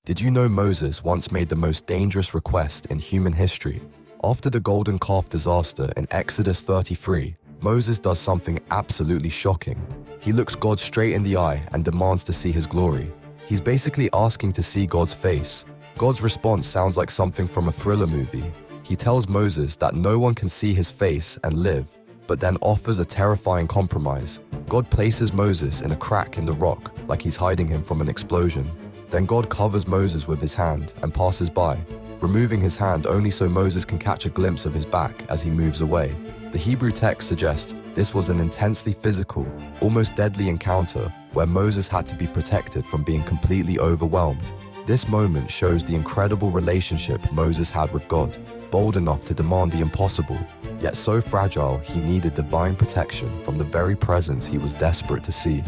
Did you know Moses once made the most dangerous request in human history? After the golden calf disaster in Exodus 33, Moses does something absolutely shocking. He looks God straight in the eye and demands to see his glory. He's basically asking to see God's face. God's response sounds like something from a thriller movie. He tells Moses that no one can see his face and live, but then offers a terrifying compromise. God places Moses in a crack in the rock, like he's hiding him from an explosion. Then God covers Moses with his hand and passes by, removing his hand only so Moses can catch a glimpse of his back as he moves away. The Hebrew text suggests this was an intensely physical, almost deadly encounter where Moses had to be protected from being completely overwhelmed. This moment shows the incredible relationship Moses had with God, bold enough to demand the impossible, yet so fragile he needed divine protection from the very presence he was desperate to see.